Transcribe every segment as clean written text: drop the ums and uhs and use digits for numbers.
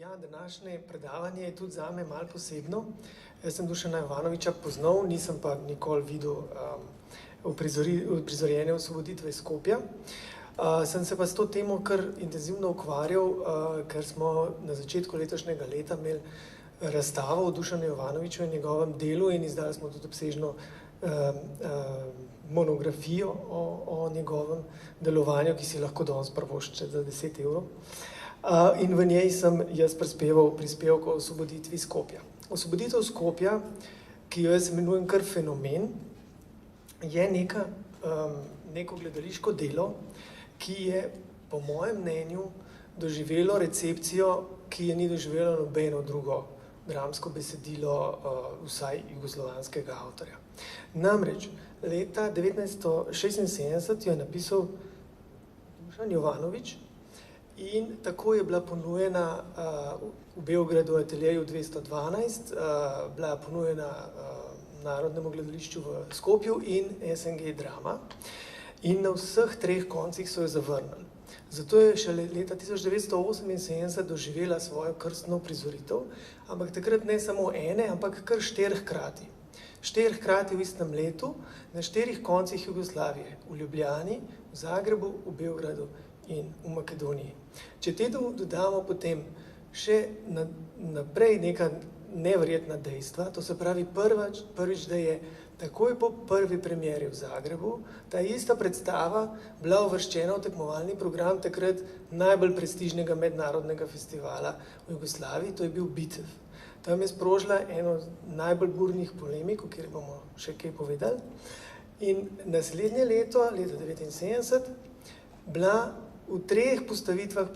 Ja, današnje predavanje je tudi zame malo posebno. Jaz sem Dušana Jovanoviča poznal, nisem pa nikoli videl uprizorjene osvoboditve iz Skopja. Sem se pa s to temo kar intenzivno ukvarjal, ker smo na začetku letošnjega leta imeli razstavo o Dušanu Jovanoviču in njegovem delu in izdali smo tudi obsežno monografijo o njegovem delovanju, ki si lahko danes privoščite za 10 evrov. In v njej sem jaz prispeval prispevek o osvoboditvi Skopja. Osvoboditev Skopja, ki jo jaz imenujem kar fenomen, je neko gledališko delo, ki je po mojem mnenju doživelo recepcijo, ki je ni doživelo nobeno drugo dramsko besedilo, vsaj jugoslovanskega avtorja. Namreč, leta 1976 jo je napisal Dušan Jovanovič in tako je bila ponujena v Beogradu ateljeju 212, bila ponujena Narodnemu gledališču v Skopju in SNG Drama. In na vseh treh koncih so jo zavrnili. Zato je šele leta 1978 doživela svojo krstno prizoritev, ampak takrat ne samo ene, ampak kar 4 hkrati. 4 hkrati v istem letu, na 4 koncih Jugoslavije, v Ljubljani, v Zagrebu, v Beogradu in v Makedoniji. Če temu dodamo potem še naprej neka neverjetna dejstva, to se pravi prvič, da je takoj po prvi premieri v Zagrebu ta ista predstava bila uvrščena v tekmovalni program takrat najbolj prestižnega mednarodnega festivala v Jugoslaviji, to je bil Bitev. Tam je sprožila eno najbolj burnih polemik, o kateri bomo še kaj povedali. In naslednje leto, leta 1979, bila v 3 postavitvah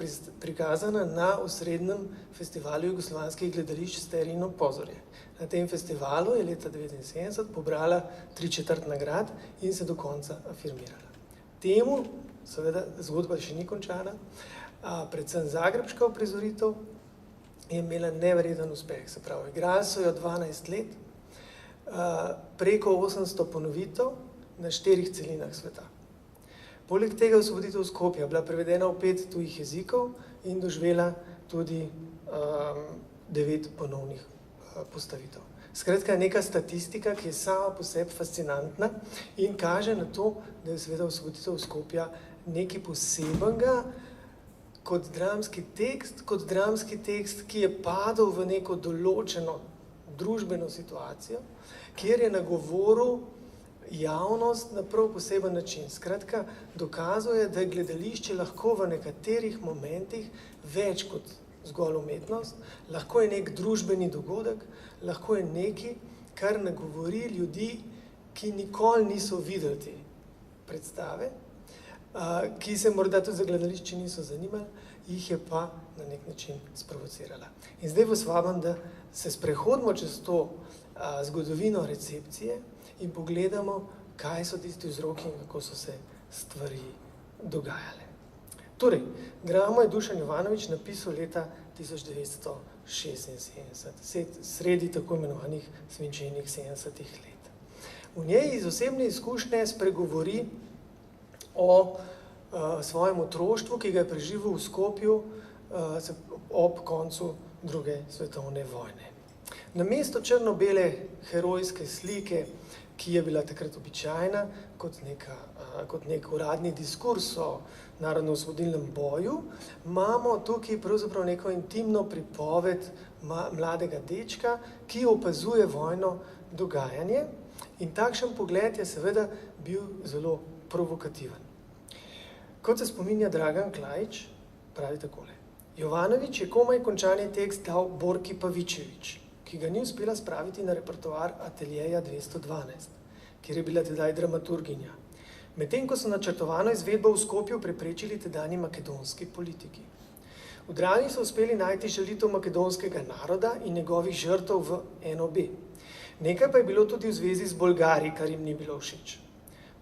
prikazana na osrednjem festivalu jugoslovanskih gledališč Sterino Pozorje. Na tem festivalu je leta 1979 pobrala 3/4 nagrad in se do konca afirmirala. Temu, seveda, zgodba še ni končana, predvsem zagrebška uprizoritev je imela neverjeten uspeh. Se pravi, igrali so jo 12 let, preko 800 ponovitev na 4 celinah sveta. Poleg tega osvoboditev Skopja bila prevedena v 5 tujih jezikov in doživela tudi 9 ponovnih postavitev. Skratka, neka statistika, ki je sama po sebi fascinantna in kaže na to, da je seveda osvoboditev Skopja nekaj posebenega kot dramski tekst, ki je padel v neko določeno družbeno situacijo, kjer je nagovoril javnost na prav poseben način. Skratka, dokazuje, da je gledališče lahko v nekaterih momentih več kot zgolj umetnost, lahko je nek družbeni dogodek, lahko je nekaj, kar nagovori ljudi, ki nikoli niso videli te predstave, ki se morda tudi za gledališče niso zanimali, jih je pa na nek način sprovocirala. In zdaj vas vabim, da se sprehodimo čez to zgodovino recepcije in pogledamo, kaj so tisti vzroki in kako so se stvari dogajale. Torej, dramo je Dušan Jovanovič napisal leta 1976, sredi tako imenovanih svinčenih 70-ih let. V njej iz osebne izkušnje spregovori o svojem otroštvu, ki ga je preživel v Skopju ob koncu druge svetovne vojne. Namesto črno-bele herojske slike, ki je bila takrat običajna kot nek uradni diskurs o narodno-osvobodilnem boju, imamo tukaj pravzaprav neko intimno pripoved mladega dečka, ki opazuje vojno dogajanje in takšen pogled je seveda bil zelo provokativen. Kot se spominja Dragan Klajič, pravi takole: Jovanovič je komaj končani tekst dal Borki Pavičevič, ki ga ni uspela spraviti na repertoar ateljeja 212, kjer je bila tedaj dramaturginja. Medtem ko so načrtovano izvedbo v Skopju preprečili tedanji makedonski politiki. V Drami so uspeli najti žalitev makedonskega naroda in njegovih žrtev v NOB. Nekaj pa je bilo tudi v zvezi z Bolgari, kar jim ni bilo všeč.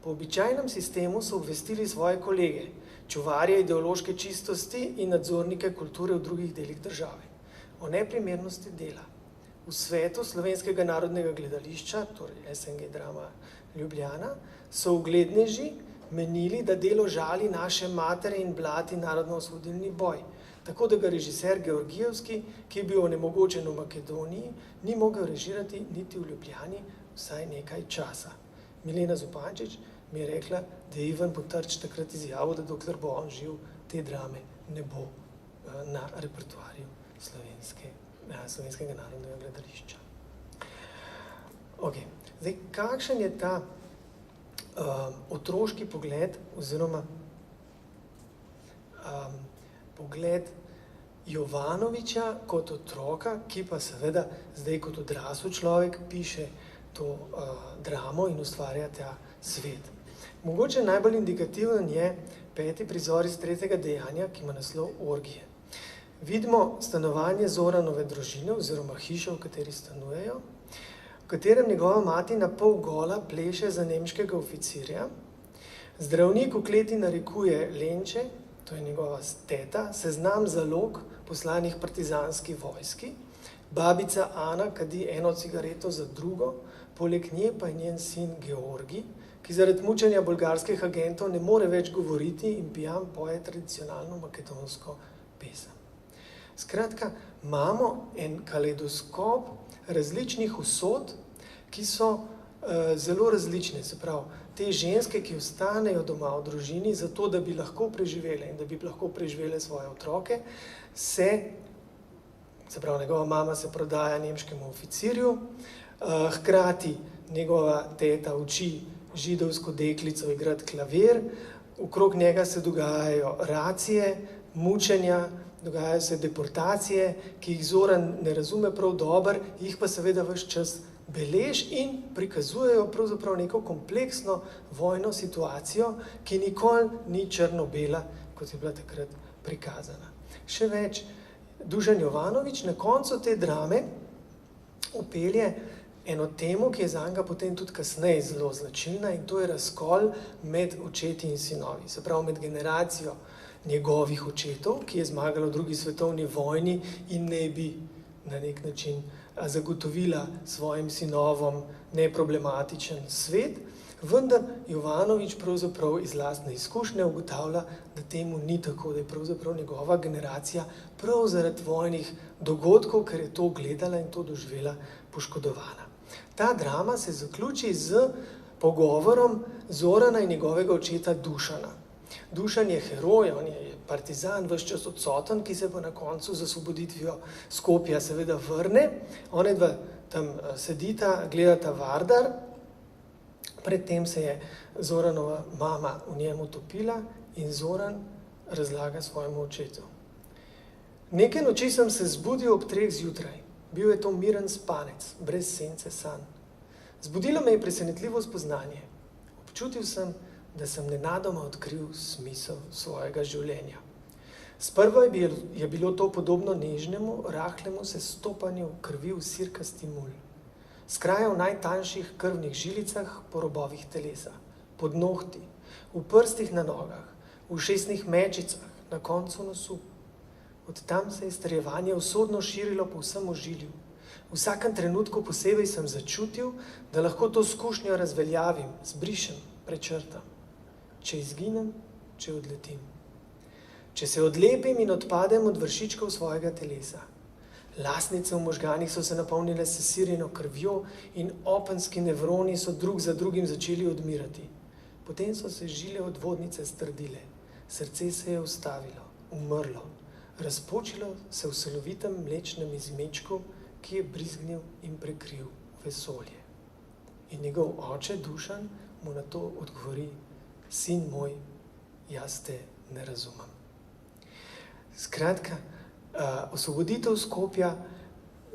Po običajnem sistemu so obvestili svoje kolege, čuvarje ideološke čistosti in nadzornike kulture v drugih delih države, o neprimernosti dela. V svetu Slovenskega narodnega gledališča, torej SNG Drama Ljubljana, so ugledneži menili, da delo žali naše matere in blati narodno-osvobodilni boj. Tako da ga režiser Georgijevski, ki je bil onemogočen v Makedoniji, ni mogel režirati niti v Ljubljani vsaj nekaj časa. Milena Zupančič mi je rekla, da je Ivan Potrč takrat izjavil, da dokler bo on živ, te drame ne bo na repertoarju Slovenskega narodnega gledališča. Okay. Zdaj, kakšen je ta otroški pogled oziroma pogled Jovanovića kot otroka, ki pa seveda zdaj kot odrasel človek piše to dramo in ustvarja ta svet. Mogoče najbolj indikativen je 5. prizor iz 3. dejanja, ki ima naslov Orgije. Vidimo stanovanje Zoranove družine oziroma hišo, v kateri stanujejo, v katerem njegova mati na pol gola pleše za nemškega oficirja, zdravnik v kleti narekuje lenče, to je njegova teta, seznam zalog poslanih partizanski vojski, babica Ana kadi eno cigareto za drugo, poleg nje pa je njen sin Georgi, ki zaradi mučenja bolgarskih agentov ne more več govoriti in pijan poje tradicionalno makedonsko pesem. Skratka, imamo en kaleidoskop različnih usod, ki so zelo različne, se pravi, te ženske, ki ostanejo doma v družini, zato da bi lahko preživele in da bi lahko preživele svoje otroke, se pravi, njegova mama se prodaja nemškemu oficirju, hkrati njegova teta uči židovsko deklico igrati klavir, okrog njega se dogajajo racije, mučenja, dogajajo se deportacije, ki jih Zoran ne razume prav dobro, jih pa seveda ves čas belež in prikazujejo pravzaprav neko kompleksno vojno situacijo, ki nikoli ni črno-bela, kot je bila takrat prikazana. Še več, Dušan Jovanović na koncu te drame vpelje eno temo, ki je zanj potem tudi kasneje zelo značilna, in to je razkol med očeti in sinovi, se pravi med generacijo njegovih očetov, ki je zmagala v drugi svetovni vojni in ne bi na nek način zagotovila svojim sinovom neproblematičen svet, vendar Jovanović pravzaprav iz lastne izkušnje ugotavlja, da temu ni tako, da je pravzaprav njegova generacija prav zaradi vojnih dogodkov, ker je to gledala in to doživela, poškodovana. Ta drama se zaključi z pogovorom Zorana in njegovega očeta Dušana. Dušan je heroj, on je partizan, ves čas odsoten, ki se pa na koncu z osvoboditvijo Skopja seveda vrne. Onedva tam sedita, gledata Vardar, predtem se je Zoranova mama v njem utopila in Zoran razlaga svojemu očetu. Neke noči sem se zbudil ob 3 zjutraj. Bil je to miren spanec, brez sence sanj. Zbudilo me je presenetljivo spoznanje. Občutil sem, da sem nenadoma odkril smisel svojega življenja. Sprva je bilo to podobno nežnemu, rahlemu sestopanju krvi v sirkasti mulj. S kraja v najtanjših krvnih žilicah po robovih telesa, pod nohti, v prstih na nogah, v ušesnih mečicah, na koncu nosu. Od tam se je strjevanje usodno širilo po vsem ožilju. V vsakem trenutku posebej sem začutil, da lahko to skušnjo razveljavim, zbrišem, prečrtam. Če izginem, če odletim. Če se odlepim in odpadem od vršičkov svojega telesa. Lasnice v možganih so se napolnile s sesirjeno krvjo in openski nevroni so drug za drugim začeli odmirati. Potem so se žile odvodnice strdile. Srce se je ustavilo, umrlo. Razpočilo se v solovitem mlečnem izmečku, ki je brizgnil in prekril vesolje. In njegov oče Dušan mu na to odgovori: sin moj, jaz te ne razumem. Skratka, osvoboditev Skopja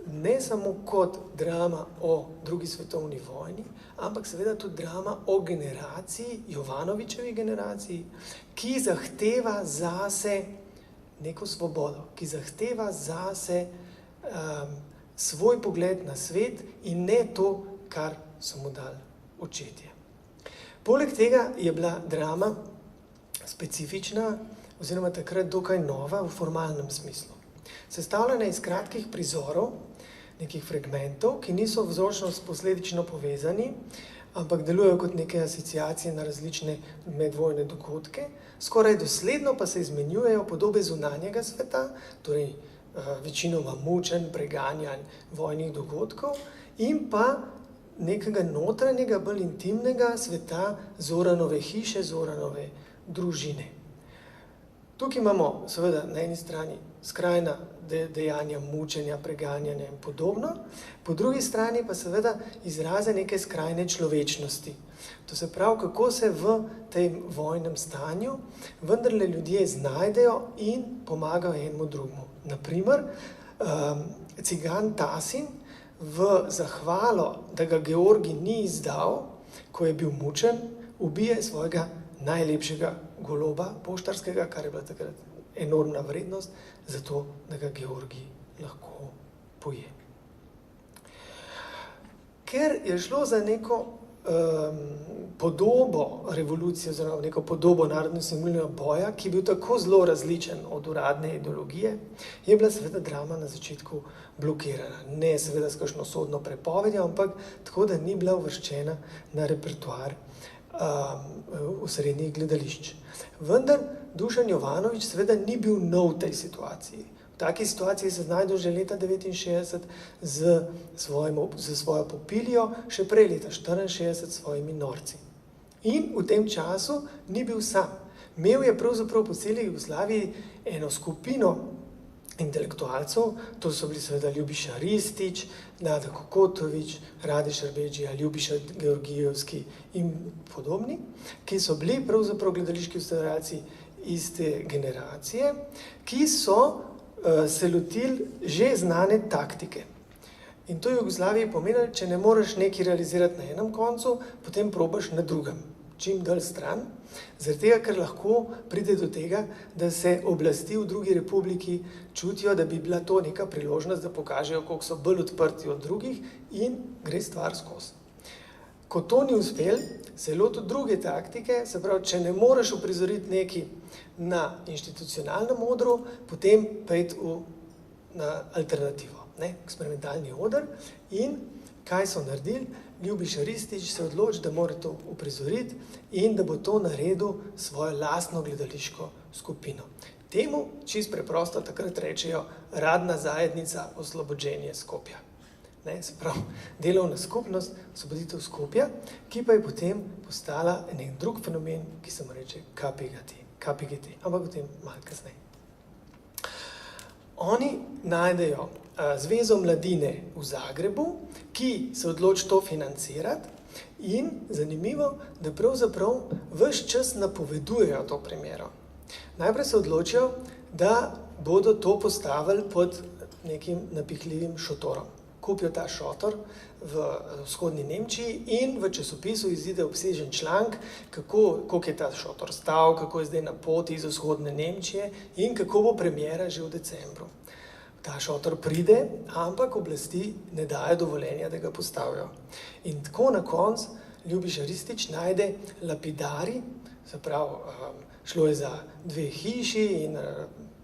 ne samo kot drama o drugi svetovni vojni, ampak seveda tudi drama o generaciji, Jovanovićevi generaciji, ki zahteva zase neko svobodo, ki zahteva zase svoj pogled na svet in ne to, kar so mu dali očetje. Poleg tega je bila drama specifična oziroma takrat dokaj nova v formalnem smislu. Sestavljena iz kratkih prizorov, nekih fragmentov, ki niso vzročno posledično povezani, ampak delujejo kot neke asociacije na različne medvojne dogodke, skoraj dosledno pa se izmenjujejo podobe zunanjega sveta, torej večinoma mučenj, preganjanj, vojnih dogodkov in pa nekega notranjega, bolj intimnega sveta Zoranove hiše, Zoranove družine. Tukaj imamo seveda na eni strani skrajna dejanja mučenja, preganjanja in podobno, po drugi strani pa seveda izraze neke skrajne človečnosti. To se pravi, kako se v tem vojnem stanju vendarle ljudje znajdejo in pomagajo enemu drugemu. Naprimer, cigan Tasin v zahvalo, da ga Georgij ni izdal, ko je bil mučen, ubije svojega najlepšega goloba poštarskega, kar je bila takrat enormna vrednost, zato da ga Georgij lahko poje. Ker je šlo za neko podobo revolucije, oziroma neko podobo narodno-osamosvojilnega boja, ki je bil tako zelo različen od uradne ideologije, je bila seveda drama na začetku blokirana. Ne seveda s kakšno sodno prepovedjo, ampak tako, da ni bila uvrščena na repertoar osrednjih gledališč. Vendar Dušan Jovanović seveda ni bil nov v tej situaciji. V taki situaciji se znajdel že leta 1969 z svojo Popilijo, še prej leta 1964 s svojimi Norci. In v tem času ni bil sam. Imel je pravzaprav po celi Jugoslaviji eno skupino intelektualcev, to so bili seveda Ljubiša Ristić, Nada Kokotović, Rade Šarbedžija, Ljubiša Georgijevski in podobni, ki so bili pravzaprav gledališki ustvarjalci iste generacije, ki so se lotili že znane taktike. In to je v Jugoslaviji pomenilo, če ne moreš nekaj realizirati na enem koncu, potem probaš na drugem, čim dalj stran, zaradi tega, ker lahko pride do tega, da se oblasti v drugi republiki čutijo, da bi bila to neka priložnost, da pokažejo, koliko so bolj odprti od drugih in gre stvar skozi. Ko to ni uspel, se je lotil druge taktike, se pravi, če ne moreš uprizoriti nekaj na institucionalnem odru, potem pejti na alternativo, eksperimentalni oder. In kaj so naredili? Ljubiša Ristić se odloči, da mora to uprizoriti in da bo to naredil svojo lastno gledališko skupino. Temu čisto preprosto takrat rečejo Radna zajednica Oslobođenje Skopja. Se pravi, delovna skupnost Osvoboditev Skopja, ki pa je potem postala nek drug fenomen, ki se mu reče KPGT, ampak o tem malo kasneje. Oni najdejo Zvezo mladine v Zagrebu, ki se odloči to financirati in zanimivo, da pravzaprav ves čas napovedujejo to premiero. Najprej se odločijo, da bodo to postavili pod nekim napihljivim šotorom. Kupijo ta šotor v vzhodni Nemčiji in v časopisu izide obsežen članek, koliko je ta šotor stal, kako je zdaj na poti iz vzhodne Nemčije in kako bo premiera že v decembru. Ta šotor pride, ampak oblasti ne dajo dovoljenja, da ga postavijo. In tako na koncu Ljubiša Ristić najde lapidari, se pravi, šlo je za 2 hiši in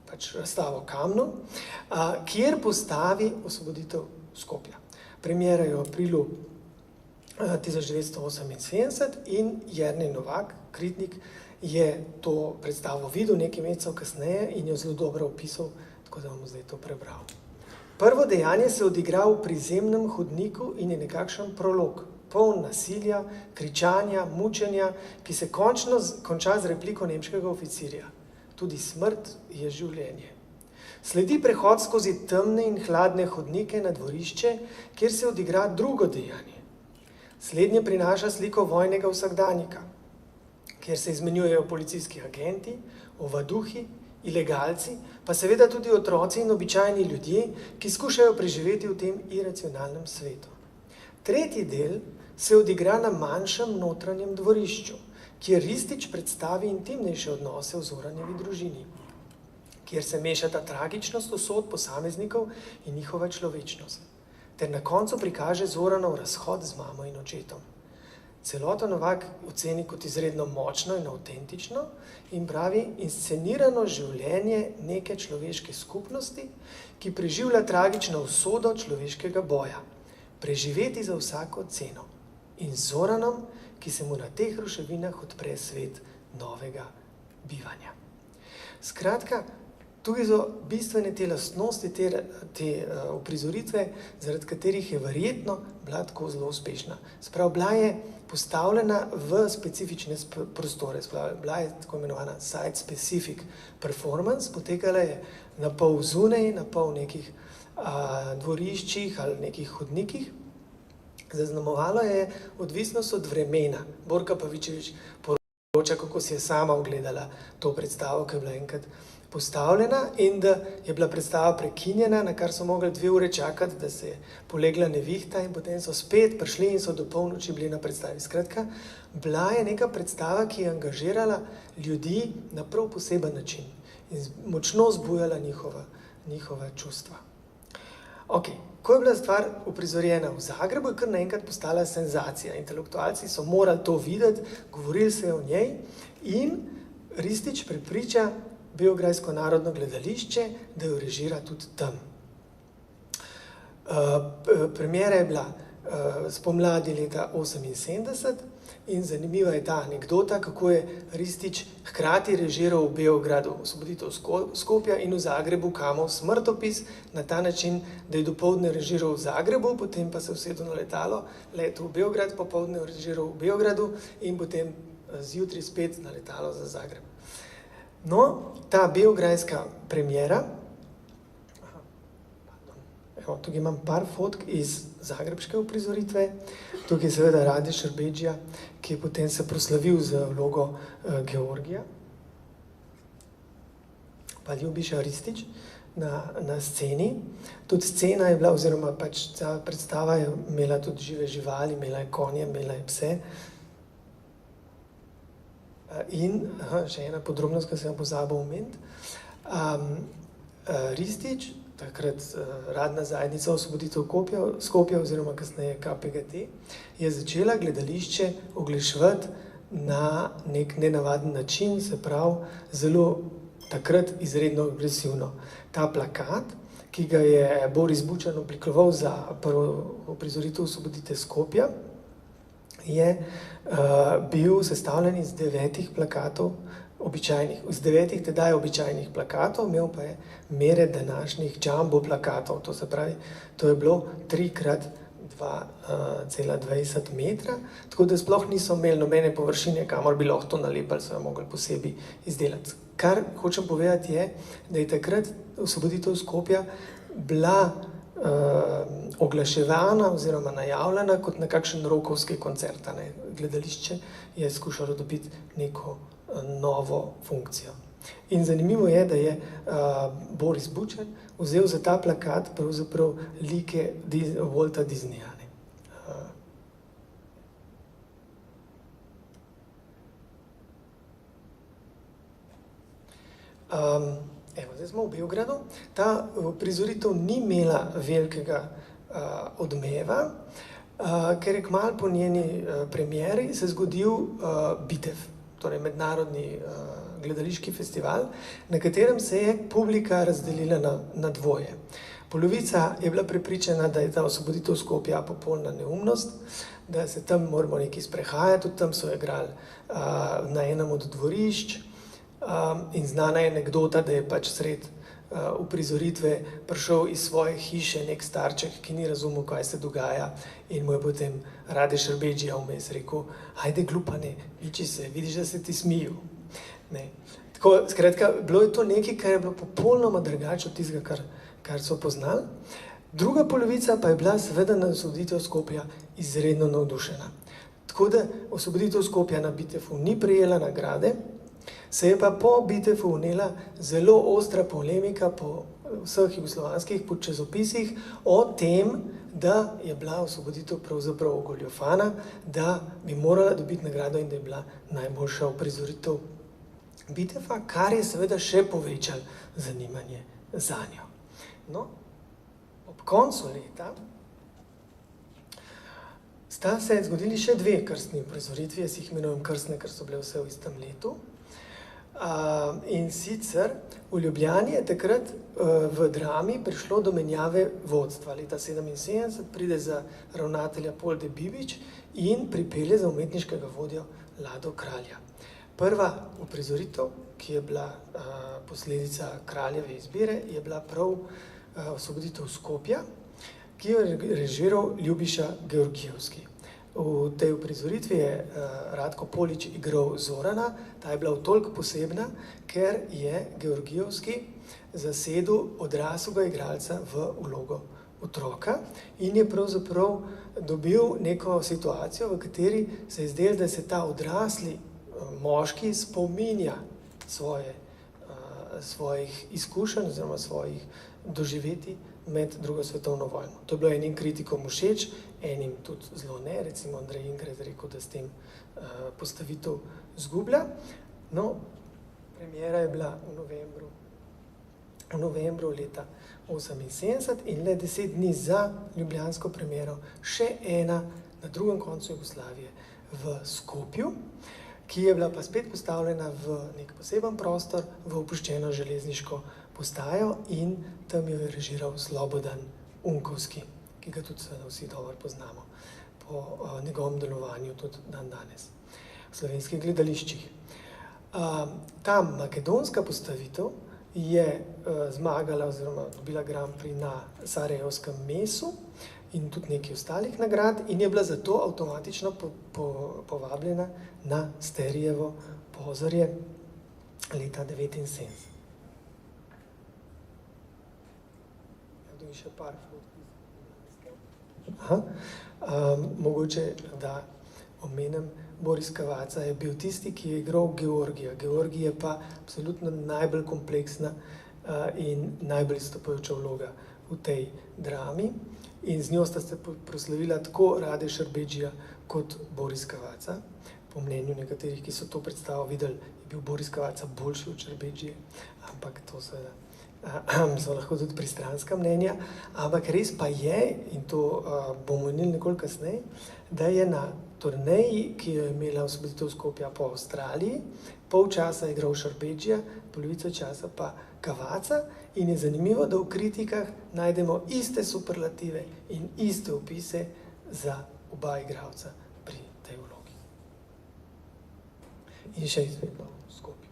pač razstavo kamnov, kjer postavi Osvoboditev Skopja. Premiera je v aprilu 1978 in Jernej Novak, kritnik, je to predstavo videl nekaj mesecev kasneje in jo zelo dobro opisal, tako da bom zdaj to prebral. Prvo dejanje se odigra v prizemnem hodniku in je nekakšen prolog, poln nasilja, kričanja, mučenja, ki se konča z repliko nemškega oficirja. Tudi smrt je življenje. Sledi prehod skozi temne in hladne hodnike na dvorišče, kjer se odigra drugo dejanje. Slednje prinaša sliko vojnega vsakdanjika, kjer se izmenjujejo policijski agenti, ovaduhi, ilegalci, pa seveda tudi otroci in običajni ljudje, ki skušajo preživeti v tem iracionalnem svetu. Tretji del se odigra na manjšem notranjem dvorišču, kjer Ristić predstavi intimnejše odnose v Zoranjevi družini, kjer se mešata tragičnost usod posameznikov in njihova človečnost, ter na koncu prikaže Zoranov razhod z mamo in očetom. Celoto Novak oceni kot izredno močno in avtentično in pravi inscenirano življenje neke človeške skupnosti, ki preživlja tragično usodo človeškega boja, preživeti za vsako ceno. in Zoranom, ki se mu na teh ruševinah odpre svet novega bivanja. Skratka, tukaj so bistvene te lastnosti, te uprizoritve, zaradi katerih je verjetno bila tako zelo uspešna. Sprav, bila je postavljena v specifične prostore, sprav, bila je tako imenovana site-specific performance, potekala je na pol zunaj, na pol nekih dvoriščih ali nekih hodnikih. Zaznamovalo je odvisnost od vremena. Borka Pavičević poroča, kako si je sama ogledala to predstavo, ki je bila enkrat postavljena in da je bila predstava prekinjena, na kar so mogli 2 ure čakati, da se je polegla nevihta in potem so spet prišli in so do polnoči bili na predstavi. Skratka, bila je neka predstava, ki je angažirala ljudi na prav poseben način in močno zbujala njihova čustva. Ok, ko je bila stvar uprizorjena v Zagrebu, je kar naenkrat postala senzacija. Intelektualci so morali to videti, govorili se je o njej in Ristić prepriča Beograjsko narodno gledališče, da jo režira tudi tam. Premiera je bila spomladi leta 1978 in zanimiva je ta anekdota, kako je Ristić hkrati režiral v Beogradu Osvoboditev Skopja in v Zagrebu Kamov Smrtopis na ta način, da je dopoldne režiral v Zagrebu, potem pa se usedel na letalo, letel v Beograd, popoldne režiral v Beogradu in potem zjutraj spet na letalo za Zagreb. No, ta beograjska premiera, tukaj imam par fotk iz zagrebške uprizoritve, tukaj je seveda Rade Šerbedžija, ki je potem se proslavil z vlogo Georgija, pa Ljubiša Ristić na sceni. Tudi scena je bila, oziroma pač ta predstava je imela tudi žive živali, imela je konje, imela je pse. In še ena podrobnost, ki sem pozabil omeniti. Ristić, takrat radna zajednica Osvoboditev Skopja oziroma kasneje KPGT, je začela gledališče oglaševati na nek nenavaden način, se pravi zelo takrat izredno agresivno. Ta plakat, ki ga je Boris Bučan oblikoval za prvo uprizoritev Osvoboditev Skopja, je bil sestavljen iz 9 plakatov, iz 9 tedaj običajnih plakatov, imel pa je mere današnjih jumbo plakatov, to se pravi, to je bilo 3x2,20 metra, tako da sploh niso imeli nobene površine, kamor bi lahko to nalepili, so jo mogli posebej izdelati. Kar hočem povedati je, da je takrat Osvoboditev Skopja bila oglaševana oziroma najavljena kot nekakšen rokovski koncert. Gledališče je skušalo dobiti neko novo funkcijo. In zanimivo je, da je Boris Bučan vzel za ta plakat pravzaprav like Walta Disneyja. Zdaj smo v Beogradu. Ta prizoritev ni imela velikega odmeva, ker je kmalu po njeni premieri se zgodil Bitev, torej mednarodni gledališki festival, na katerem se je publika razdelila na dvoje. Polovica je bila prepričana, da je ta Osvoboditev Skopja popolna neumnost, da se tam moramo nekaj sprehajati, tudi tam so igrali na enem od dvorišč, in znana je anekdota, da je pač sred uprizoritve prišel iz svoje hiše nek starček, ki ni razumel, kaj se dogaja, in mu je potem Rade Šerbedžija vmes rekel: "Ajde, glupane, liči se, vidiš, da se ti smijo." Tako, skratka, bilo je to nekaj, kar je bilo popolnoma drugače od tistega, kar so poznali. Druga polovica pa je bila seveda na Osvoboditev Skopja izredno navdušena. Tako da Osvoboditev Skopja na Bitefu ni prejela nagrade, se je pa po Bitefu vnela zelo ostra polemika po vseh jugoslovanskih časopisih o tem, da je bila Osvoboditev pravzaprav ogoljufana, da bi morala dobiti nagrado in da je bila najboljša uprizoritev Bitefa, kar je seveda še povečalo zanimanje zanjo. No, ob koncu leta sta se zgodili še dve krstni uprizoritvi, jaz jih imenujem krstne, ker so bile vse v istem letu. In sicer v Ljubljani je takrat v Drami prišlo do menjave vodstva. Leta 1977 pride za ravnatelja Polde Bibič in pripelje za umetniškega vodjo Lado Kralja. Prva uprizoritev, ki je bila posledica kraljeve izbire, je bila prav osvoboditev Skopja, ki jo je režiral Ljubiša Georgijevski. V tej uprizoritvi je Radko Polič igral Zorana. Ta je bila toliko posebna, ker je Georgijevski zasedel odraslega igralca v vlogo otroka in je pravzaprav dobil neko situacijo, v kateri se je zdelo, da se ta odrasli moški spominja svojih izkušenj oziroma svojih doživetij med drugo svetovno vojno. To je bilo enim kritikom všeč, enim tudi zelo ne, recimo Andrej Ingred rekel, da s tem postavitev zgublja. No, premiera je bila v novembru leta 1978 in le 10 dni za ljubljansko premiero še ena na drugem koncu Jugoslavije v Skopju, ki je bila pa spet postavljena v nek poseben prostor, v opuščeno železniško postajo in tam jo je režiral Slobodan Unkovski, ki ga tudi vsi dobro poznamo po njegovem delovanju tudi danes v slovenskih gledališčih. Ta makedonska postavitev je zmagala oziroma dobila Grand Prix na Sarajevskem mesu in tudi nekaj ostalih nagrad in je bila zato avtomatično povabljena na Sterijevo pozorje leta 1979. Še par mogoče, da omenim, Boris Cavazza je bil tisti, ki je igral Georgija. Georgij je pa absolutno najbolj kompleksna in najbolj izstopajoča vloga v tej drami in z njo sta se proslavila tako Rade Šarbedžija kot Boris Cavazza. Po mnenju nekaterih, ki so to predstavo videli, je bil Boris Cavazza boljši od Šarbedžije, ampak to seveda so lahko tudi pristranska mnenja, ampak res pa je, in to bomo omenili nekoliko kasneje, da je na turneji, ki jo je imela osvoboditev Skopja po Avstraliji, pol časa je igral Šarbedžija, polovico časa pa Cavazza in je zanimivo, da v kritikah najdemo iste superlative in iste opise za oba igralca pri tej vlogi. In še izvedba v Skopju.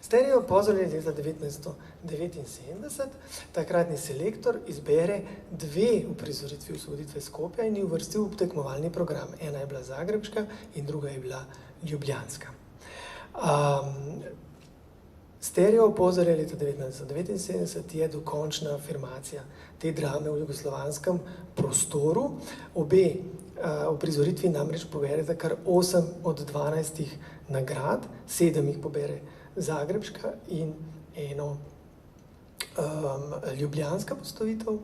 Sterijevo pozorje leta 1979, takratni selektor izbere dve uprizoritvi osvoboditve Skopja in jih uvrstil v tekmovalni program. Ena je bila zagrebška in druga je bila ljubljanska. Sterijevo pozorje leta 1979 je dokončna afirmacija te drame v jugoslovanskem prostoru. Obe uprizoritvi namreč pobereta kar 8 od 12 nagrad, 7 jih pobere zagrebška in eno ljubljanska postavitev.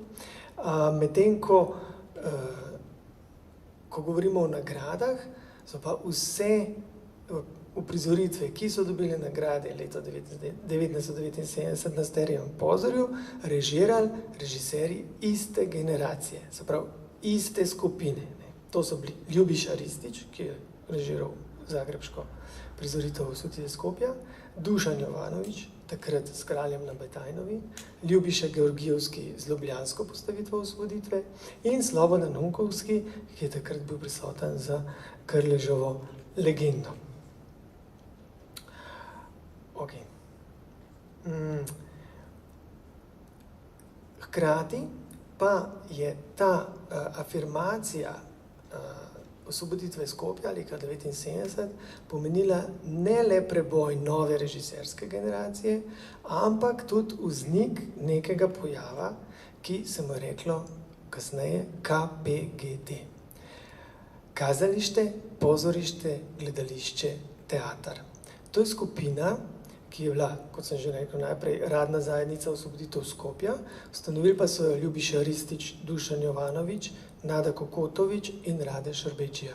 Medtem ko govorimo o nagradah, so pa vse uprizoritve, ki so dobile nagrade leta 1979 na Sterijevem pozorju, režirali režiserji iste generacije, se pravi iste skupine. To so bili Ljubiša Ristić, ki je režiral zagrebško prizoritev Osvoboditve Skopja, Dušan Jovanović, takrat s Kraljem na Betajnovi, Ljubiša Georgijevski z ljubljansko postavitvo osvoboditve in Slobodan Unkovski, ki je takrat bil prisoten za Krleževo legendo. Okay. Hkrati pa je ta afirmacija osvoboditve Skopja leta 1979 pomenila ne le preboj nove režiserske generacije, ampak tudi vznik nekega pojava, ki se mu je reklo kasneje KPGT. Kazalište, pozorište, gledališče, teater. To je skupina, ki je bila, kot sem že rekel, najprej radna zajednica Osvoboditev Skopja, ustanovili pa so jo Ljubiša Ristić, Dušan Jovanović, Nada Kokotović in Rade Šarbedžija.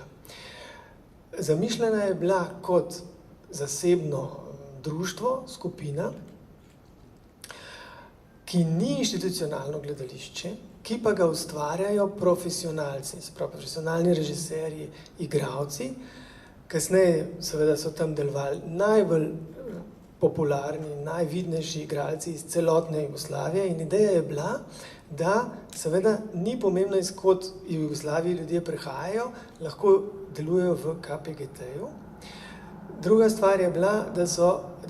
Zamišljena je bila kot zasebno društvo, skupina, ki ni institucionalno gledališče, ki pa ga ustvarjajo profesionalci, se pravi profesionalni režiserji, igralci, Kasneje seveda so tam delovali najbolj popularni, najvidnejši igralci iz celotne Jugoslavije in ideja je bila, da seveda ni pomembno, iz kod v Jugoslaviji ljudje prihajajo, lahko delujejo v KPGT-ju. Druga stvar je bila, da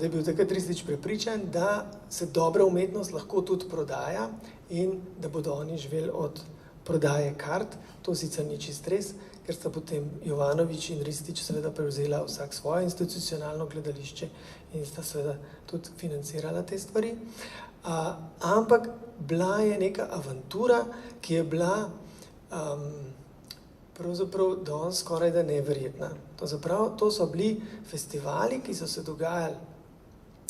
je bil takrat Ristić prepričan, da se dobra umetnost lahko tudi prodaja in da bodo oni živeli od prodaje kart. To sicer ni čist res, ker sta potem Jovanović in Ristić seveda prevzela vsak svoje institucionalno gledališče in sta seveda tudi financirala te stvari. Ampak bila je neka avantura, ki je bila pravzaprav danes skoraj da neverjetna. To so bili festivali, ki so se dogajali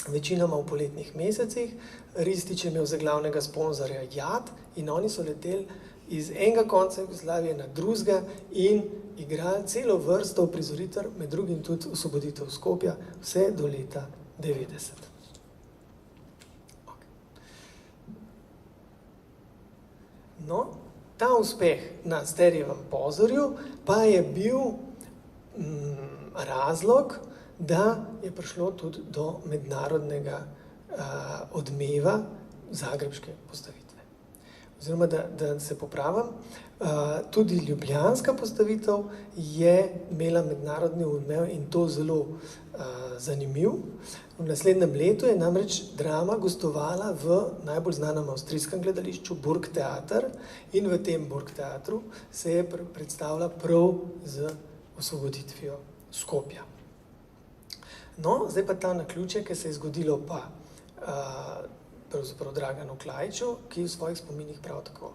večinoma v poletnih mesecih. Ristić je imel za glavnega sponzorja JAT in oni so leteli iz enega konca Jugoslavije na drugega in igrali celo vrsto uprizoritev, med drugim tudi Osvoboditev Skopja, vse do leta 90. No, ta uspeh na Sterijevem pozorju pa je bil razlog, da je prišlo tudi do mednarodnega odmeva zagrebške postavitve. Oziroma, da se popravim, tudi ljubljanska postavitev je imela mednarodni odmev in to zelo zanimiv. V naslednjem letu je namreč drama gostovala v najbolj znanem avstrijskem gledališču Burgtheater in v tem Burgtheatru se je predstavila prav z osvoboditvijo Skopja. No, zdaj pa ta naključje, ki se je zgodilo pa pravzaprav Draganu Klaiću, ki v svojih spominih prav tako.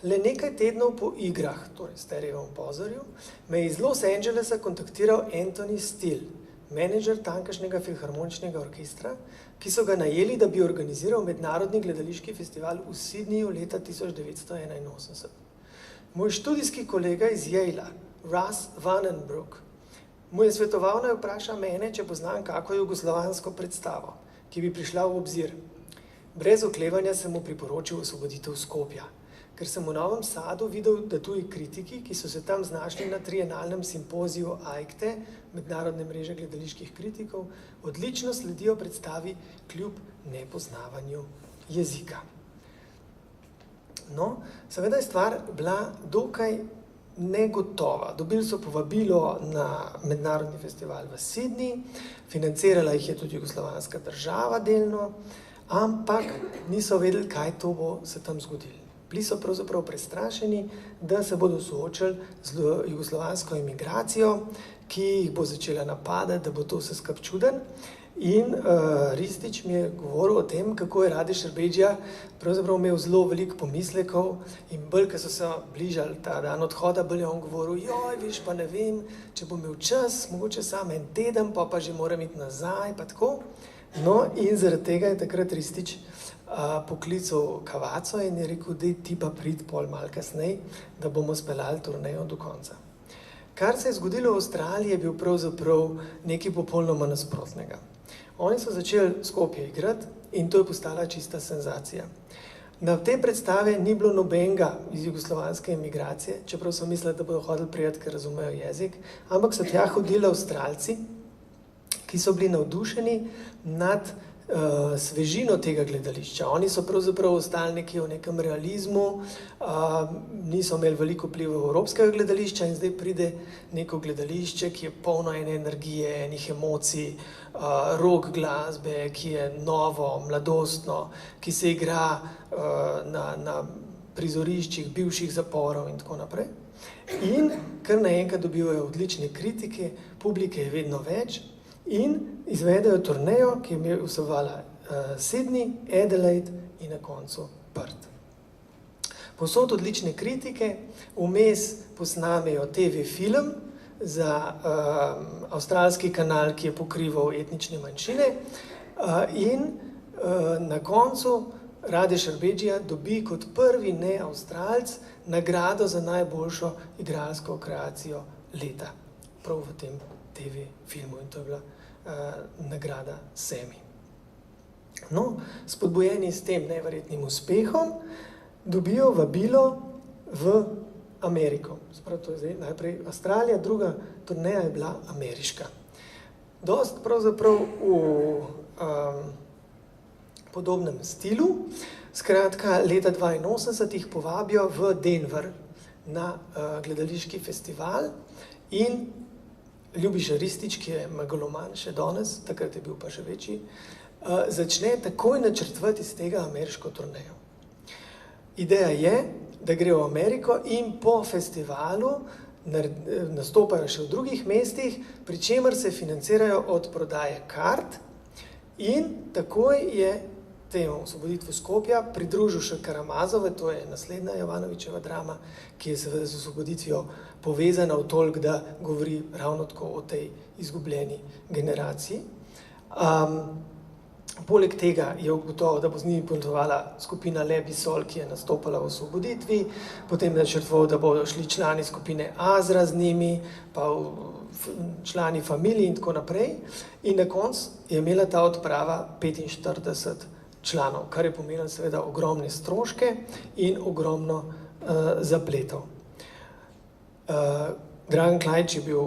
Le nekaj tednov po igrah, torej Sterijevem pozorju, me je iz Los Angelesa kontaktiral Anthony Steele, menedžer tamkajšnjega filharmoničnega orkestra, ki so ga najeli, da bi organiziral mednarodni gledališki festival v Sydneyju leta 1981. Moj študijski kolega iz Yale, Russ Vandenbroek, mu je svetoval, naj vpraša mene, če poznam kako jugoslovansko predstavo, ki bi prišla v obzir. Brez oklevanja sem mu priporočil Osvoboditev Skopja, ker sem v Novem Sadu videl, da tuji kritiki, ki so se tam znašli na trienalnem simpoziju AICTE, mednarodne mreže gledaliških kritikov, odlično sledijo predstavi kljub nepoznavanju jezika. No, seveda je stvar bila dokaj negotova. Dobili so povabilo na mednarodni festival v Sydney, financirala jih je tudi jugoslovanska država delno, ampak niso vedeli, kaj to bo se tam zgodilo. Bili so pravzaprav prestrašeni, da se bodo soočili z jugoslovansko emigracijo, ki jih bo začela napadati, da bo to vse skupaj čuden. In Ristić mi je govoril o tem, kako je Rade Šerbedžija pravzaprav imel zelo veliko pomislekov in bolj, ko so se bližali ta dan odhoda, bolj je on govoril, joj, veš, pa ne vem, če bom imel čas, mogoče samo en teden, pa že moram iti nazaj, pa tako. No, in zaradi tega je takrat Ristić poklical Cavazzo in je rekel, daj ti pa prid pol malo kasneje, da bomo speljali turnejo do konca. Kar se je zgodilo v Avstraliji, je bil pravzaprav nekaj popolnoma nasprotnega. Oni so začeli Skopje igrati in to je postala čista senzacija. Na te predstave ni bilo nobenega iz jugoslovanske emigracije, čeprav so mislili, da bodo hodili prijeti, ker razumejo jezik, ampak so tja hodili Avstralci, ki so bili navdušeni nad svežino tega gledališča. Oni so pravzaprav ostali nekje v nekem realizmu, niso imeli veliko vpliva evropskega gledališča in zdaj pride neko gledališče, ki je polno ene energije, enih emocij, rock glasbe, ki je novo, mladostno, ki se igra na prizoriščih bivših zaporov in tako naprej. In kar naenkrat dobivajo odlične kritike, publike je vedno več, in izvedejo turnejo, ki je vsebovala Sydney, Adelaide in na koncu Perth. Povsod odlične kritike, vmes posnamejo TV film za avstralski kanal, ki je pokrival etnične manjšine, in na koncu Rade Šerbedžija dobi kot prvi ne-Avstralc nagrado za najboljšo igralsko kreacijo leta, prav v tem TV filmu, in to je bila nagrada Semi. No, spodbujeni s tem neverjetnim uspehom, dobijo vabilo v Ameriko. Sprav, to je zdaj najprej Avstralija, druga turneja je bila ameriška. Dost pravzaprav v podobnem stilu. Skratka, leta 1982 jih povabijo v Denver na gledališki festival in Ljubiša Ristić, ki je megaloman še danes, takrat je bil pa še večji, začne takoj načrtovati iz tega ameriško turnejo. Ideja je, da grejo v Ameriko in po festivalu nastopajo še v drugih mestih, pri čemer se financirajo od prodaje kart in takoj je temu Osvoboditvi Skopja pridružil še Karamazove, to je naslednja Jovanovićeva drama, ki je seveda z osvoboditvijo povezana v toliko, da govori ravno tako o tej izgubljeni generaciji. Poleg tega je ugotovil, da bo z njimi potovala skupina Lebi Sol, ki je nastopala v Osvoboditvi, potem načrtoval, da bodo šli člani skupine Azra z njimi, pa člani familije in tako naprej. In na koncu je imela ta odprava 45 članov, kar je pomenilo seveda ogromne stroške in ogromno zapletov. Dragan Klajč je bil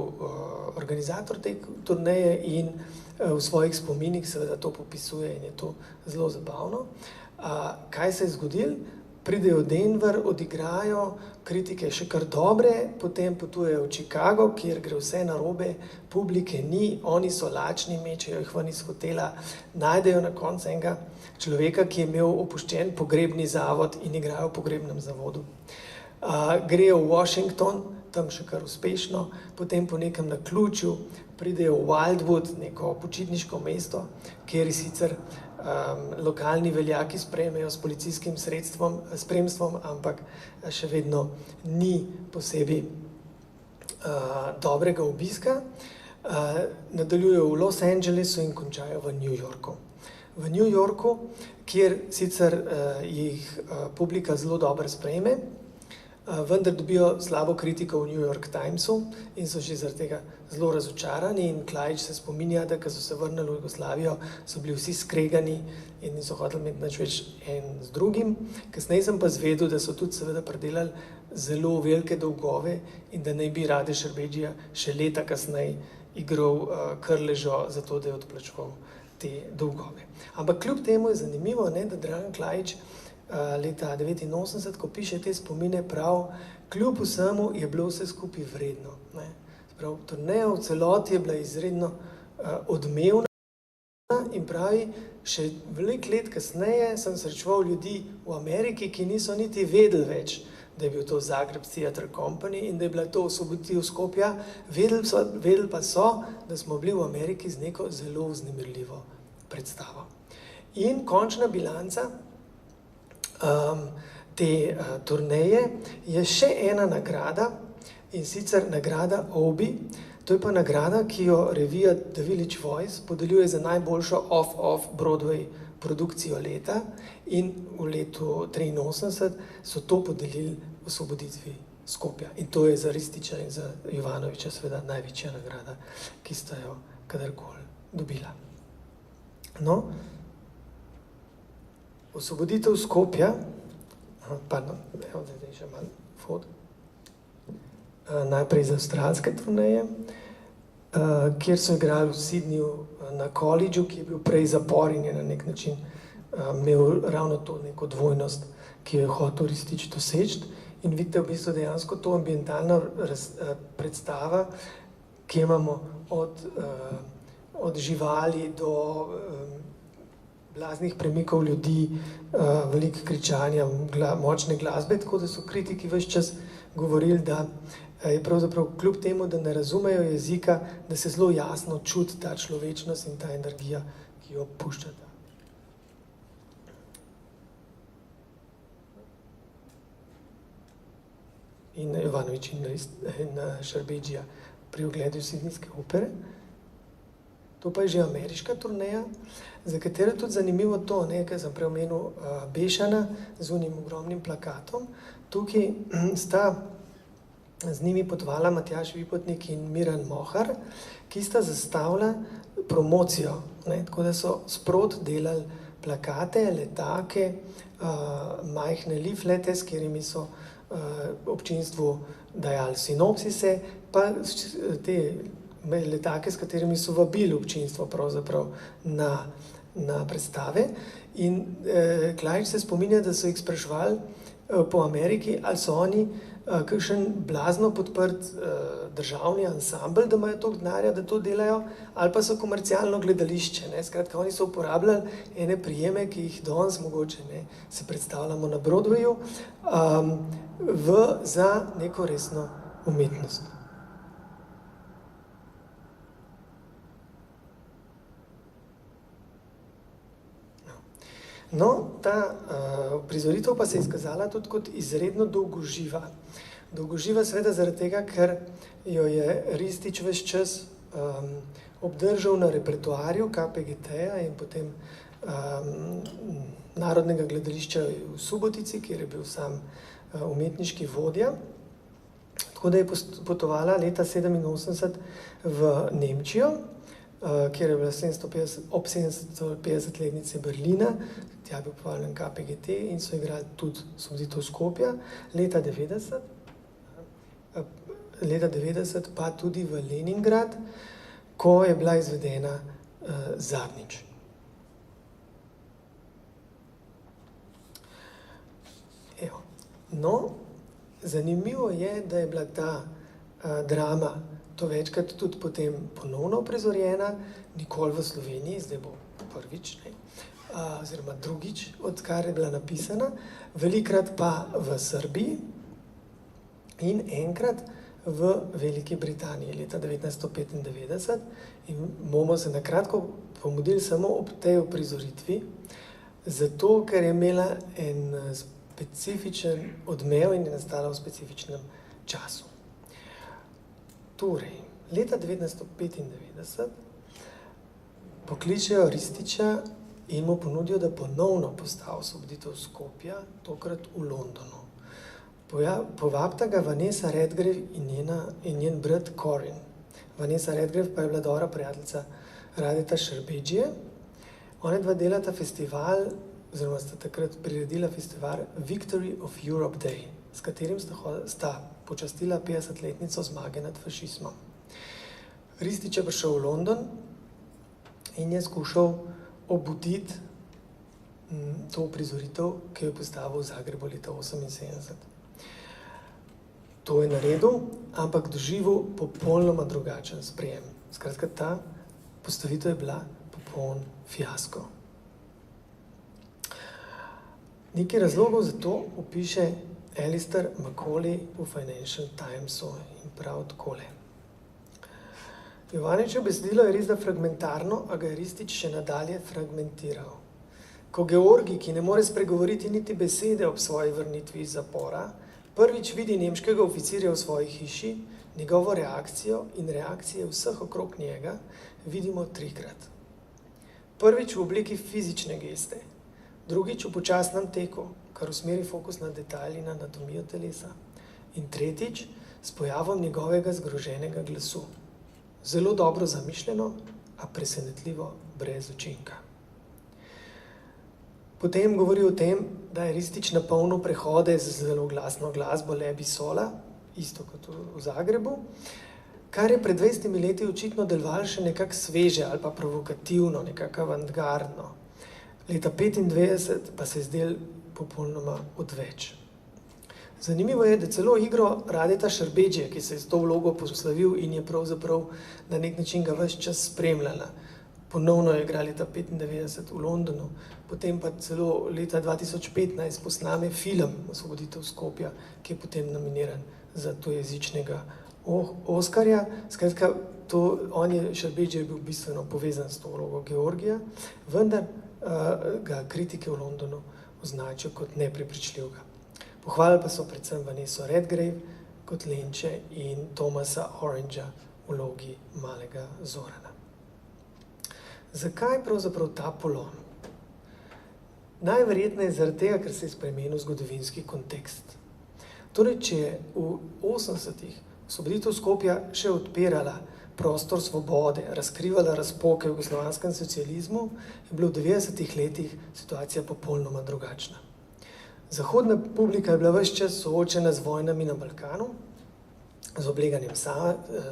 organizator te turneje in v svojih spominih seveda to popisuje in je to zelo zabavno. Kaj se je zgodilo? Pridejo v Denver, odigrajo, kritike še kar dobre, potem potujejo v Chicago, kjer gre vse narobe, publike ni, oni so lačni, mečejo jih ven iz hotela, najdejo na koncu enega človeka, ki je imel opuščen pogrebni zavod in igrajo v pogrebnem zavodu. Grejo v Washington, tam še kar uspešno, potem po nekem naključju pridejo v Wildwood, neko počitniško mesto, kjer sicer lokalni veljaki sprejmejo s policijskim spremstvom, ampak še vedno ni posebej dobrega obiska. Nadaljujejo v Los Angelesu in končajo v New Yorku. V New Yorku, kjer sicer jih publika zelo dobro sprejme, vendar dobijo slabo kritiko v New York Timesu in so že zaradi tega zelo razočarani in Klajč se spominja, da ko so se vrnili v Jugoslavijo, so bili vsi skregani in niso hoteli imeti nič več en z drugim. Kasneje sem pa zvedel, da so tudi seveda predelali zelo velike dolgove in da naj bi Rade Šerbedžija še leta kasneje igral Krležo za to, da je odplačeval te dolgove. Ampak kljub temu je zanimivo, da Dragan Klajč leta 1989, ko piše te spomine, prav, kljub vsemu je bilo vse skupaj vredno. Prav, turneja v celoti je bila izredno odmevna in pravi, še veliko let kasneje sem srečeval ljudi v Ameriki, ki niso niti vedeli več, da je bil to Zagreb Theatre Company in da je bila to Osvoboditev Skopja, vedeli pa so, da smo bili v Ameriki z neko zelo vznemirljivo predstavo. In končna bilanca te turneje je še ena nagrada in sicer nagrada Obie. To je pa nagrada, ki jo revija The Village Voice podeljuje za najboljšo off-off Broadway produkcijo leta in v letu 1983 so to podelili Osvoboditvi Skopja. In to je za Ristića in za Jovanovića seveda največja nagrada, ki sta jo kadarkoli dobila. No, Osvoboditev Skopja, zdaj še malo fot, najprej za avstralske turneje, kjer so igrali v Sydneyju na koledžu, ki je bil prej zapor in je na nek način imel ravno to neko dvojnost, ki jo je hotel Ristić doseči. In vidite v bistvu dejansko to ambientalna predstava, ki imamo od živali do blaznih premikov ljudi, veliko kričanja, močne glasbe, tako da so kritiki ves čas govorili, da je pravzaprav kljub temu, da ne razumejo jezika, da se zelo jasno čuti ta človečnost in ta energija, ki jo puščata. In Jovanović in Šerbedžija pri ogledu Sidnijske opere. To pa je že ameriška turneja, za katero je tudi zanimivo to, ker sem preomenil Bešana z unim ogromnim plakatom. Tukaj sta z njimi potovala Matjaž Vipotnik in Miran Mohar, ki sta zastavila promocijo, tako da so sprot delali plakate, letake, majhne leaflete, s katerimi so občinstvu dajali sinopsise, pa te letake, s katerimi so vabili občinstvo pravzaprav na predstave. In Klajč se spominja, da so jih spraševali po Ameriki, ali so oni kakšen blazno podprt državni ansambl, da imajo toliko denarja, da to delajo, ali pa so komercialno gledališče. Skratka, oni so uporabljali ene prijeme, ki jih danes mogoče se predstavljamo na Broadwayu, za neko resno umetnost. No, ta prizoritev pa se je izkazala tudi kot izredno dolgoživa. Dolgoživa seveda zaradi tega, ker jo je Ristić ves čas obdržal na repertoarju KPGT-ja in potem Narodnega gledališča v Subotici, kjer je bil sam umetniški vodja. Tako da je potovala leta 1987 v Nemčijo, kjer je bila ob 750-letnici Berlina, tja je bil povabljen KPGT in so igrali tudi Osvoboditev Skopja. Leta 90 pa tudi v Leningrad, ko je bila izvedena zadnjič. Evo. No, zanimivo je, da je bila ta drama to večkrat tudi potem ponovno prizorjena, nikoli v Sloveniji, zdaj bo prvič, oziroma drugič, odkar je bila napisana, velikrat pa v Srbiji in enkrat v Veliki Britaniji leta 1995 in bomo se na kratko pomudili samo ob tej uprizoritvi, zato ker je imela en specifičen odmev in je nastala v specifičnem času. Torej, leta 1995 pokličejo Ristića in mu ponudijo, da ponovno postavi Osvoboditev Skopja, tokrat v Londonu. Povabita ga Vanessa Redgrave in njen brat Corin. Vanessa Redgrave pa je bila dobra prijateljica Radeta Šerbedžije. Ona dva delata festival, oziroma sta takrat priredila festival Victory of Europe Day, s katerim sta počastila 50-letnico zmage nad fašizmom. Ristić je prišel v London in je skušal obuditi to prizoritev, ki jo je postavil v Zagrebu leta 1978. To je naredil, ampak doživel popolnoma drugačen sprejem. Skratka, ta postavitev je bila popoln fiasko. Nekaj razlogov za to opiše Alistair Macaulay v Financial Timesu in prav takole. Jovaničevo besedilo je res da fragmentarno, a ga je Ristić še nadalje fragmentiral. Ko Georgij, ki ne more spregovoriti niti besede ob svoji vrnitvi iz zapora, prvič vidi nemškega oficirja v svoji hiši, njegovo reakcijo in reakcije vseh okrog njega vidimo trikrat. Prvič v obliki fizične geste, drugič v počasnem teku, kar usmeri fokus na detalj in anatomijo telesa, in tretjič s pojavom njegovega zgroženega glasu. Zelo dobro zamišljeno, a presenetljivo brez učinka. Potem govori o tem, da je Ristić napolnil prehode z zelo glasno glasbo Lebi Sola, isto kot v Zagrebu, kar je pred 20 leti očitno delovalo še nekako sveže ali pa provokativno, nekako avantgardno. Leta 1995 pa se je zdel popolnoma odveč. Zanimivo je, da celo igro Radeta Šerbedžije, ki se je s to vlogo poslavil in je pravzaprav na nek način ga ves čas spremljala. Ponovno je igral leta 1995 v Londonu, potem pa celo leta 2015 posname film Osvoboditev Skopja, ki je potem nominiran za tujejezičnega Oskarja. Skratka, Šerbedžija je bil bistveno povezan s to vlogo Georgija, vendar ga kritike v Londonu označijo kot neprepričljivega. Pohvalili pa so predvsem Vanesso Redgrave kot Lenče in Thomasa Orangea v vlogi malega Zorana. Zakaj pravzaprav ta polom? Najverjetneje zaradi tega, ker se je spremenil zgodovinski kontekst. Torej, če je v 80-ih Osvoboditev Skopja še odpirala prostor svobode, razkrivala razpoke v jugoslovanskem socializmu, je bila v 90-ih letih situacija popolnoma drugačna. Zahodna publika je bila ves čas soočena z vojnami na Balkanu, z obleganjem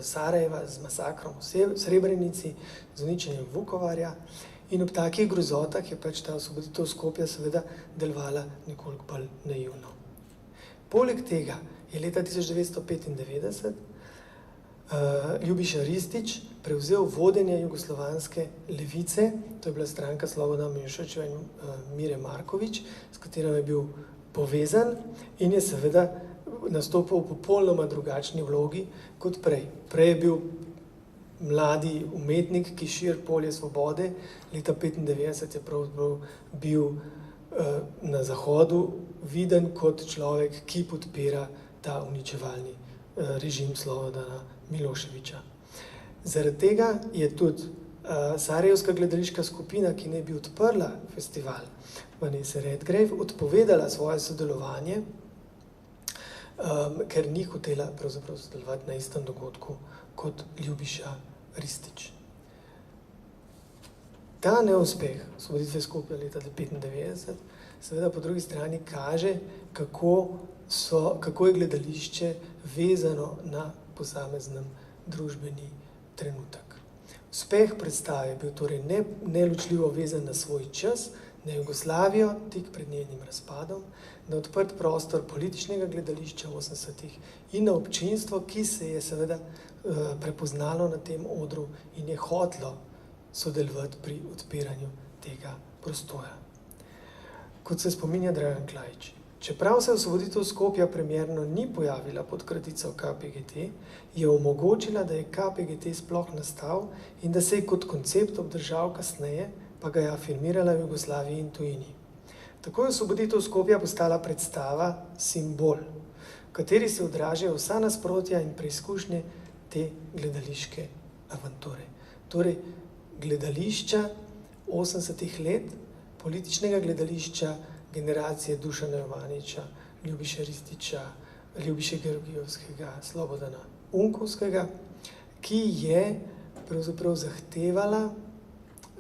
Sarajeva, z masakrom v Srebrenici, z uničenjem Vukovarja in ob takih grozotah je pač ta osvoboditev Skopja seveda delovala nekoliko bolj naivno. Poleg tega je leta 1995 Ljubiša Ristić prevzel vodenje jugoslovanske levice, to je bila stranka Slobodana Miloševića in Mire Marković, s katerim je bil povezan in je seveda nastopil v popolnoma drugačni vlogi kot prej. Prej je bil mladi umetnik, ki širi polje svobode, leta 1995 je pravzaprav bil na Zahodu viden kot človek, ki podpira ta uničevalni režim Slobodana Miloševića. Zaradi tega je tudi sarajevska gledališka skupina, ki naj bi odprla festival Vanessa Redgrave, odpovedala svoje sodelovanje, ker ni hotela pravzaprav sodelovati na istem dogodku kot Ljubiša Ristić. Ta neuspeh osvoboditve Skopja leta 1995 seveda po drugi strani kaže, kako je gledališče vezano na posameznem družbeni trenutek. Uspeh predstave je bil torej neločljivo vezan na svoj čas, na Jugoslavijo tik pred njenim razpadom, na odprt prostor političnega gledališča v 80-ih in na občinstvo, ki se je seveda prepoznalo na tem odru in je hotelo sodelovati pri odpiranju tega prostora. Kot se spominja Dragan Klaič, čeprav se osvoboditev Skopja premierno ni pojavila pod kratico KPGT, je omogočila, da je KPGT sploh nastal in da se je kot koncept obdržal kasneje, pa ga je afirmirala v Jugoslaviji in tujini. Tako je osvoboditev Skopja postala predstava simbol, v kateri se odražajo vsa nasprotja in preizkušnje te gledališke avanture. Torej, gledališča 80-ih let, političnega gledališča generacije Dušana Jovanića, Ljubiše Ristića, Ljubiše Georgijevskega, Slobodana Unkovskega, ki je pravzaprav zahtevala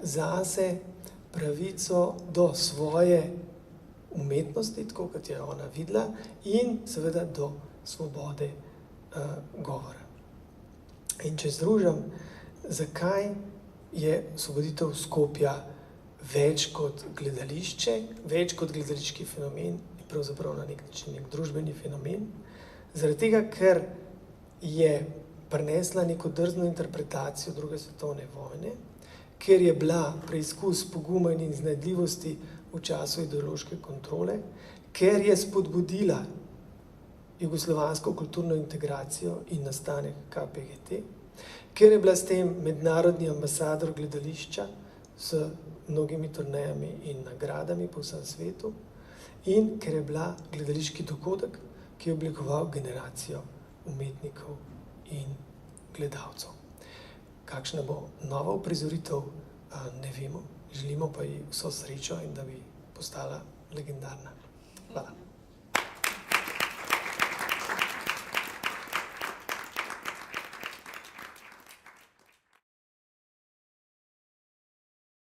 zase pravico do svoje umetnosti, tako kot je ona videla, in seveda do svobode govora. In če združim, zakaj je osvoboditev Skopja več kot gledališče, več kot gledališki fenomen in pravzaprav na nek način nek družbeni fenomen, zaradi tega, ker je prinesla neko drzno interpretacijo druge svetovne vojne, ker je bila preizkus poguma in iznajdljivosti v času ideološke kontrole, ker je spodbudila jugoslovansko kulturno integracijo in nastanek KPGT, ker je bila s tem mednarodni ambasador gledališča s mnogimi turnejami in nagradami po vsem svetu in ker je bila gledališki dogodek, ki je oblikoval generacijo umetnikov in gledalcev. Kakšna bo nova uprizoritev, ne vemo, želimo pa ji vso srečo in da bi postala legendarna. Hvala.